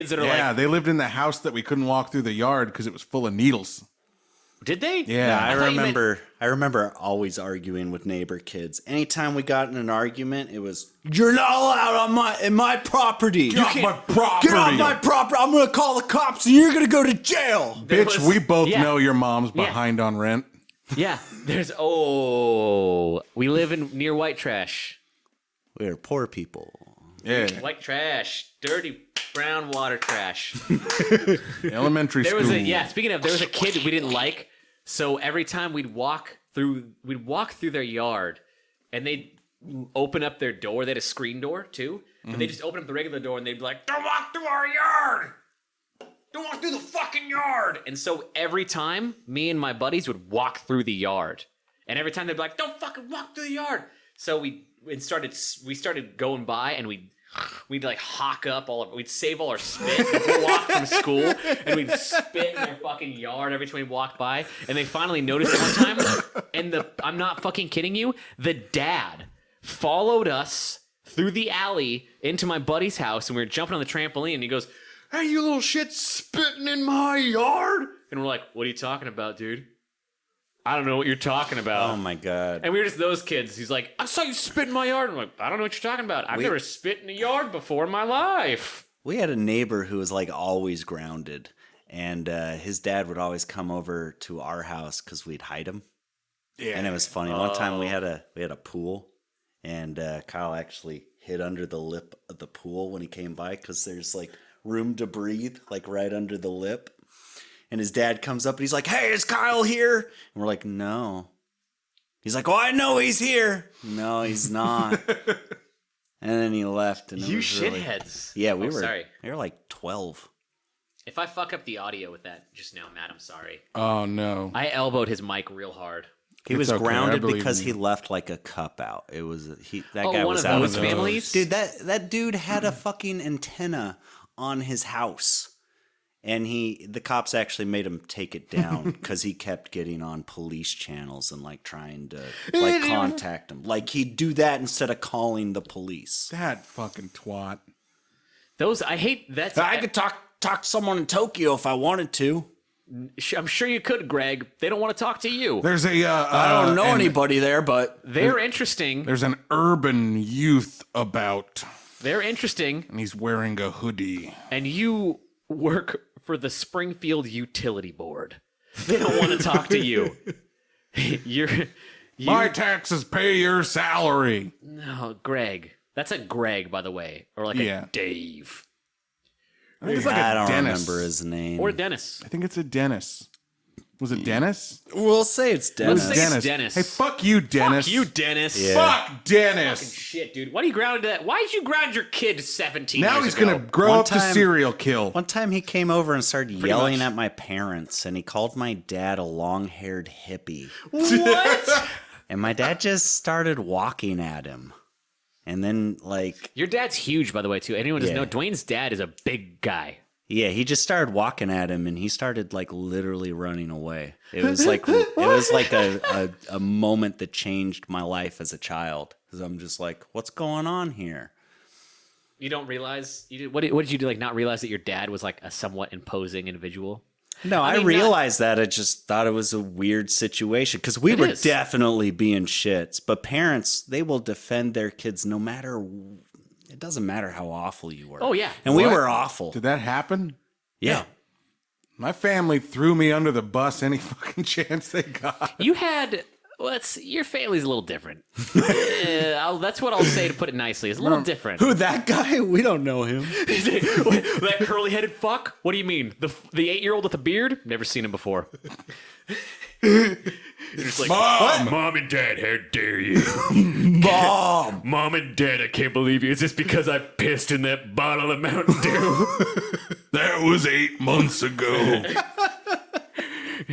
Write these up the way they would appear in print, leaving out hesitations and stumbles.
Kids that are they lived in the house that we couldn't walk through the yard because it was full of needles. Did they? Yeah. I remember always arguing with neighbor kids. Anytime we got in an argument, it was, "You're not allowed in my property. Get off my property. Get off my property. I'm going to call the cops and you're going to go to jail." Bitch, we both know your mom's behind on rent. Yeah. We live near white trash. We're poor people. Yeah. White trash. Dirty brown water trash. Elementary school. Speaking of, there was a kid we didn't like. So every time we'd walk through their yard, and they'd open up their door. They had a screen door too, but they just open up the regular door and they'd be like, "Don't walk through our yard! Don't walk through the fucking yard!" And so every time, me and my buddies would walk through the yard, and every time they'd be like, "Don't fucking walk through the yard!" So we started going by, and we'd like hawk up we'd save all our spit. We'd walk from school and we'd spit in their fucking yard every time we walked by. And they finally noticed it one time. And I'm not fucking kidding you, the dad followed us through the alley into my buddy's house, and we were jumping on the trampoline, and he goes, "Hey, you little shit spitting in my yard?" And we're like, "What are you talking about, dude? I don't know what you're talking about." Oh my God. And we were just those kids. He's like, "I saw you spit in my yard." I'm like, "I don't know what you're talking about. I've never spit in a yard before in my life." We had a neighbor who was like always grounded, and his dad would always come over to our house because we'd hide him. Yeah. And it was funny. One time we had a pool, and Kyle actually hid under the lip of the pool when he came by because there's like room to breathe, like right under the lip. And his dad comes up and he's like, "Hey, is Kyle here?" And we're like, "No." He's like, "Oh, I know he's here." "No, he's not." And then he left. And You shitheads. Yeah, we were like 12. If I fuck up the audio with that just now, Matt, I'm sorry. Oh, no. I elbowed his mic real hard. He was okay, grounded because he left like a cup out. It was that guy was out of those families. Dude, that dude had a fucking antenna on his house. And the cops actually made him take it down because he kept getting on police channels and like trying to like contact him. Like he'd do that instead of calling the police. That fucking twat. I hate that. I could talk to someone in Tokyo if I wanted to. I'm sure you could, Greg. They don't want to talk to you. There's I don't know anybody there, but they're interesting. There's an urban youth about. They're interesting. And he's wearing a hoodie. And you work for the Springfield Utility Board. They don't want to talk to you. My taxes pay your salary. No, Greg. That's a Greg, by the way. Or like a Dave. I think it's like a don't Dennis. remember his name. Or Dennis. I think it's a Dennis. Was it Dennis? We'll say it's Dennis. Let's say it's Dennis. Hey, fuck you, Dennis. Fuck you, Dennis. Yeah. Fuck Dennis. Fucking shit, dude. Why do you ground that? Why did you ground your kid 17 years ago? Now he's going to grow up to serial kill. One time he came over and started yelling at my parents, and he called my dad a long-haired hippie. What? And my dad just started walking at him. And then, like... Your dad's huge, by the way, too. Anyone doesn't know, Dwayne's dad is a big guy. Yeah, he just started walking at him, and he started like literally running away. It was like a moment that changed my life as a child. Because I'm just like, what's going on here? You don't realize what did you do? Like not realize that your dad was like a somewhat imposing individual? No, I realized that. I just thought it was a weird situation because we were definitely being shits. But parents, they will defend their kids no matter. It doesn't matter how awful you were. Oh, yeah. And we were awful. Did that happen? Yeah. My family threw me under the bus any fucking chance they got. You had... your family's a little different. That's what I'll say to put it nicely. It's a little different. Who, that guy? We don't know him. That curly-headed fuck? What do you mean? The 8-year-old with a beard? Never seen him before. Just like, Mom and Dad, how dare you? Mom and Dad, I can't believe you. Is this because I pissed in that bottle of Mountain Dew? That was 8 months ago.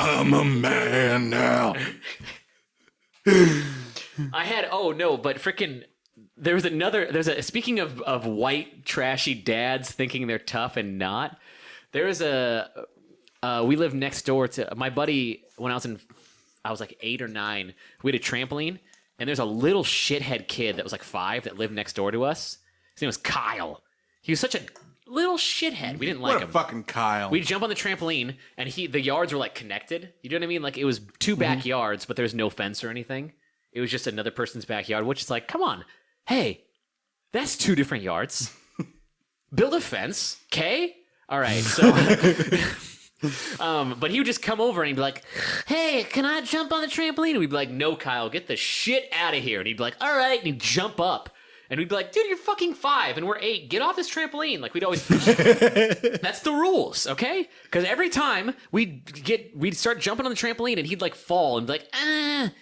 I'm a man now. I had but freaking speaking of white trashy dads thinking they're tough and not. We lived next door to my buddy when I was like 8 or 9. We had a trampoline, and there's a little shithead kid that was like 5 that lived next door to us. His name was Kyle. He was such a little shithead. We didn't like What a him. fucking Kyle. We'd jump on the trampoline, and the yards were like connected. You know what I mean? Like it was two backyards, but there's no fence or anything. It was just another person's backyard, which is like, come on, hey, that's 2 different yards. Build a fence, okay? All right, so. But he would just come over and he'd be like, hey, can I jump on the trampoline? And we'd be like, no, Kyle, get the shit out of here. And he'd be like, all right, and he'd jump up. And we'd be like, dude, you're fucking 5 and we're 8. Get off this trampoline. Like we'd always. That's the rules, okay? Because every time we'd start jumping on the trampoline and he'd like fall and be like, and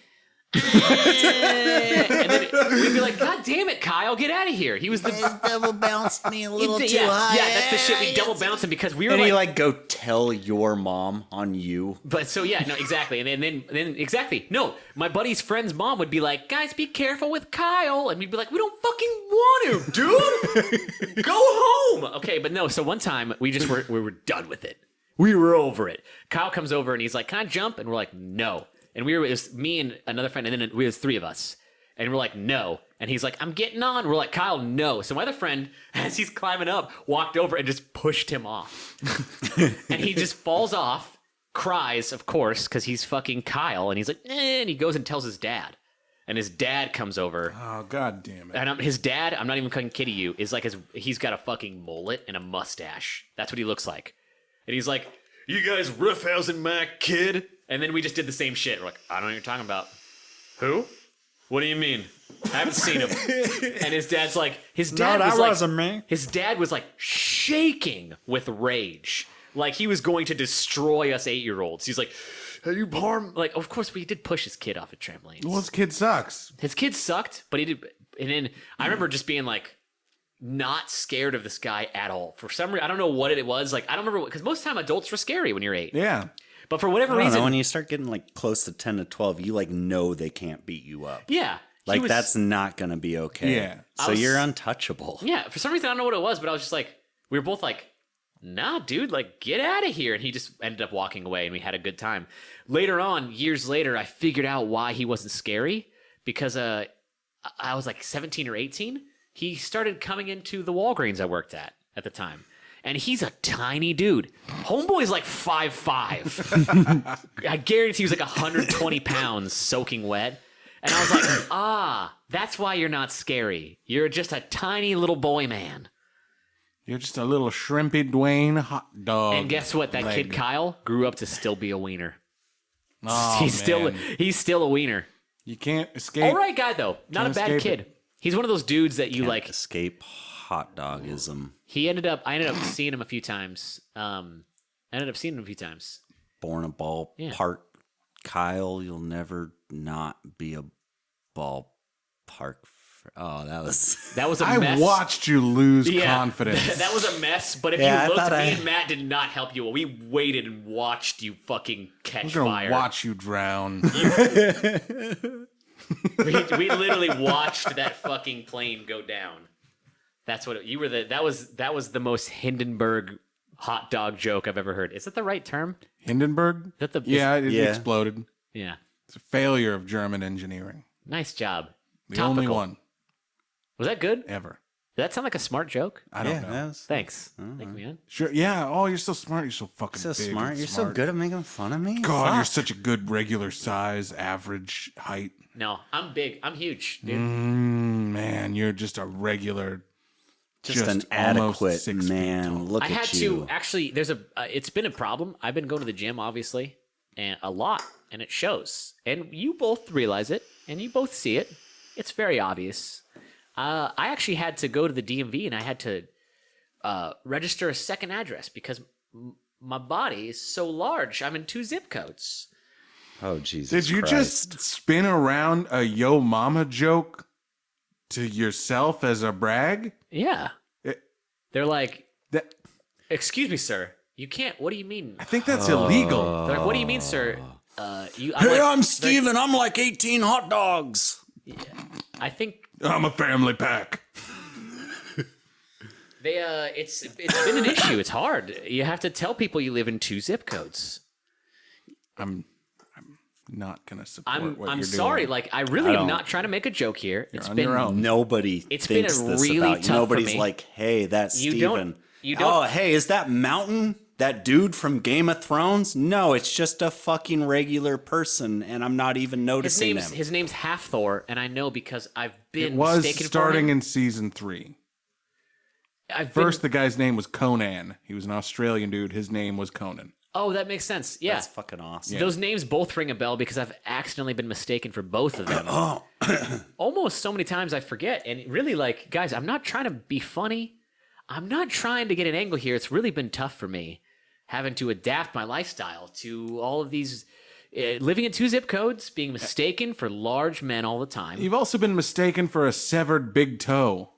then we'd be like, God damn it, Kyle, get out of here. He was the double bounced me a little too yeah, high. Yeah, that's the shit. We double bounce him because we were And like, he like go tell your mom on you. but so yeah, no, exactly. And then exactly. No, my buddy's friend's mom would be like, guys, be careful with Kyle. And we'd be like, we don't fucking want to, dude. Go home. Okay, but no, so one time we were done with it. We were over it. Kyle comes over and he's like, can I jump? And we're like, no. And it was me and another friend, and then it was 3 of us. And we're like, no. And he's like, I'm getting on. We're like, Kyle, no. So my other friend, as he's climbing up, walked over and just pushed him off. And he just falls off, cries, of course, because he's fucking Kyle. And he's like, and he goes and tells his dad. And his dad comes over. Oh, God damn it. And his dad, I'm not even kidding you, is like, he's got a fucking mullet and a mustache. That's what he looks like. And he's like, you guys roughhousing my kid? And then we just did the same shit. We're like, I don't know what you're talking about. Who? What do you mean? I haven't seen him. And his dad's like, his dad wasn't me. His dad was like shaking with rage. Like he was going to destroy us 8-year-olds. He's like, hey, you harm. Like, of course, we did push his kid off a trampoline. Well, his kid sucks. His kid sucked, but he did. And then I remember just being like, not scared of this guy at all. For some reason, I don't know what it was. Like, I don't remember, because most of the time adults were scary when you're 8. Yeah. But for whatever I don't reason, know, when you start getting like close to 10 to 12, you like know they can't beat you up. yeah, Like that's not going to be okay. Yeah. So you're untouchable. Yeah, for some reason, I don't know what it was, but I was just like, we were both like, nah, dude, like, get out of here. And he just ended up walking away, and we had a good time. Later on, years later, I figured out why he wasn't scary, because I was like 17 or 18. He started coming into the Walgreens I worked at the time. And he's a tiny dude. Homeboy's like 5'5". I guarantee he was like 120 pounds soaking wet. And I was like, that's why you're not scary. You're just a tiny little boy man. You're just a little shrimpy Dwayne hot dog. And guess what? That kid Kyle grew up to still be a wiener. Oh, He's still a wiener. You can't escape. All right guy though. Not a bad kid. He's one of those dudes that you like escape hot dogism. I ended up seeing him a few times. Born a ballpark, Kyle. You'll never not be a ballpark. Oh, that was a mess. I watched you lose confidence. That was a mess. But if you looked, me and Matt did not help you. We waited and watched you fucking catch fire. I'm gonna watch you drown. we literally watched that fucking plane go down. That's what you were. That was the most Hindenburg hot dog joke I've ever heard. Is that the right term? Hindenburg? Is that it exploded. Yeah. It's a failure of German engineering. Nice job. The only one. Was that good? Ever. Did that sound like a smart joke? I don't know. Thanks. Thank me, man. Sure. Yeah. Oh, you're so smart. You're so fucking so big smart. You're so good at making fun of me. God, you're such a good regular size, average height. No, I'm big. I'm huge, dude. Man, you're just a regular. Just an adequate man. Look at you. I had to actually. There's it's been a problem. I've been going to the gym, obviously, and a lot, and it shows. And you both realize it, and you both see it. It's very obvious. I actually had to go to the DMV, and I had to register a second address because my body is so large. I'm in 2 zip codes. Oh, Jesus! Did you just spin around a yo mama joke to yourself as a brag? Yeah. They're like, excuse me, sir. You can't. What do you mean? I think that's illegal. They're like, what do you mean, sir? I'm Steven. I'm like 18 hot dogs. Yeah, I think I'm a family pack. It's been an issue. It's hard. You have to tell people you live in 2 zip codes. I'm not gonna support what you're I'm doing. sorry. Like, I really am not trying to make a joke here. You're on your own. Nobody It's thinks been a this really about you. tough Nobody's for me. like, hey, that's You Steven. You don't. Oh, hey, is that Mountain that dude from Game of Thrones? No, it's just a fucking regular person, and I'm not even noticing him. His name's Half-Thor, and I know because I've been It was mistaken starting for him. in season 3. First, The guy's name was Conan. He was an Australian dude. His name was Conan. Oh, that makes sense. Yeah. That's fucking awesome. Those names both ring a bell because I've accidentally been mistaken for both of them. Almost so many times I forget. And really, like, guys, I'm not trying to be funny. I'm not trying to get an angle here. It's really been tough for me having to adapt my lifestyle to all of these, living in 2 zip codes, being mistaken for large men all the time. You've also been mistaken for a severed big toe.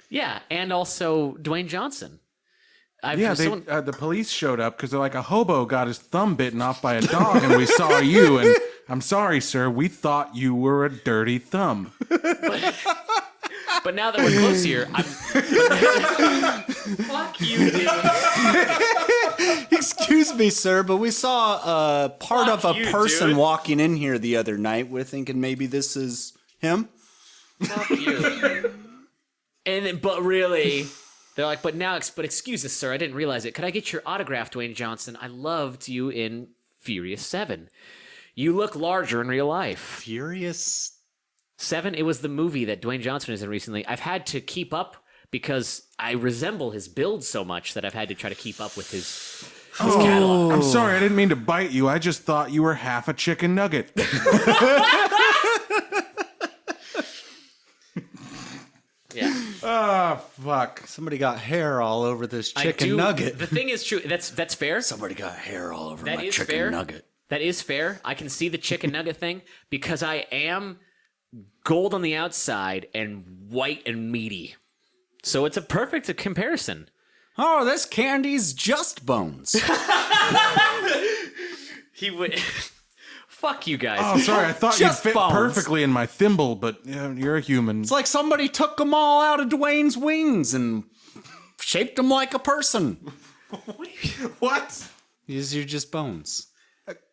Yeah, and also Dwayne Johnson. The police showed up because they're like, a hobo got his thumb bitten off by a dog, and we saw you. And I'm sorry, sir, we thought you were a dirty thumb. But now that we're close here, fuck you, dude. Excuse me, sir, but we saw part Fuck of a you, person dude. walking in here the other night. We're thinking maybe this is him. Fuck you. But really, they're like, but excuse us, sir, I didn't realize it. Could I get your autograph, Dwayne Johnson? I loved you in Furious 7. You look larger in real life. Furious 7, it was the movie that Dwayne Johnson is in recently. I've had to keep up because I resemble his build so much that I've had to try to keep up with his catalog. I'm sorry, I didn't mean to bite you. I just thought you were half a chicken nugget. Yeah. Oh, fuck. Somebody got hair all over this chicken nugget. The thing is true. That's fair. Somebody got hair all over That my is chicken fair. nugget. That is fair. I can see the chicken nugget thing because I am gold on the outside and white and meaty. So it's a perfect comparison. Oh, this candy's just bones. He would. Fuck you guys. Oh, sorry, I thought you'd Just fit bones. perfectly in my thimble, but you're a human. It's like somebody took them all out of Dwayne's wings and shaped them like a person. What? These are just bones.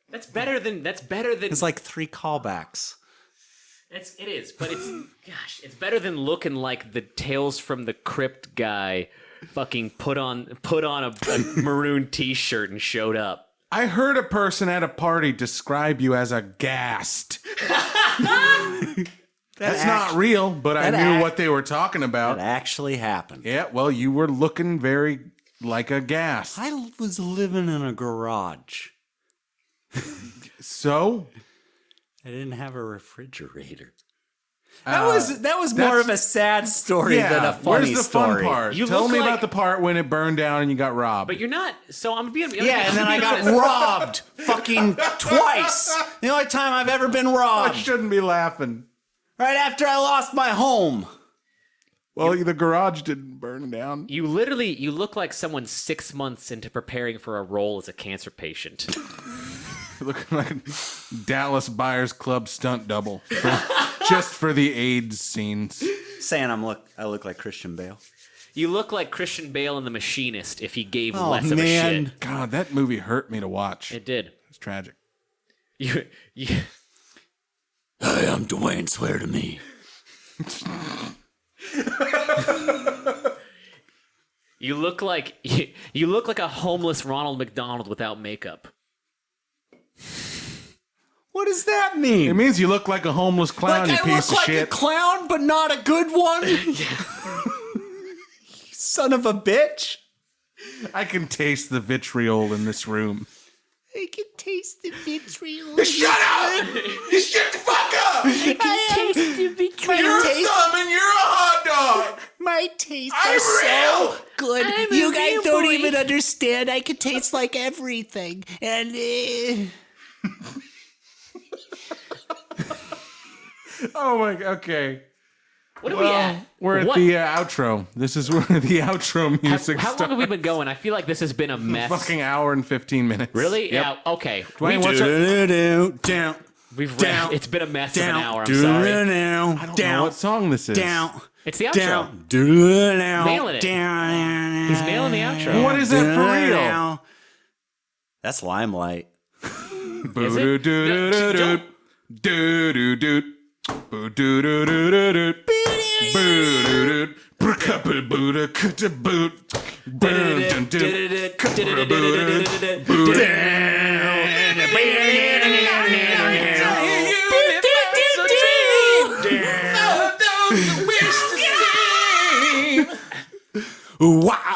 That's better than. It's like 3 callbacks. It is, but it's better than looking like the Tales from the Crypt guy. Fucking put on a maroon T-shirt and showed up. I heard a person at a party describe you as a ghast. That's not real, but I knew what they were talking about. That actually happened. Yeah, well, you were looking very like a ghast. I was living in a garage. So? I didn't have a refrigerator. That was more of a sad story than a funny where's the story. fun part? You Tell look me like- about the part when it burned down and you got robbed. But you're not. So I'm being. Yeah, and then I got robbed fucking twice. The only time I've ever been I robbed. shouldn't be laughing. Right after I lost my home. Well, the garage didn't burn down. You look like someone 6 months into preparing for a role as a cancer patient. Looking like a Dallas Buyers Club stunt double. Just for the AIDS scenes. Saying I look like Christian Bale. You look like Christian Bale in The Machinist if he gave Oh, less of a man. shit. God, that movie hurt me to watch. It did. It's tragic. You Hey, I'm Dwayne, swear to me. you look like a homeless Ronald McDonald without makeup. What does that mean? It means you look like a homeless clown, like you I piece look of like shit. a clown, but not a good one? You son of a bitch. I can taste the vitriol in this room. I can taste the vitriol. Shut up! You shut the fuck up! You're You're a thumb and you're a hot dog! My taste I'm is so real. good. I'm a You guys real don't boy. even understand. I can taste like everything. And Oh my, okay. What are we at? We're at What? the outro. This is where the outro music How long starts. have we been going? I feel like this has been a mess. Fucking hour and 15 minutes. Really? Yep. Yeah. Okay. Dwayne, what's our... down, We've down, it's been a mess of an down, hour. I'm sorry. I don't know what song this is. down, It's the outro. down, Nailing it. down. He's nailing the outro. What is that for real? That's Limelight. Wow.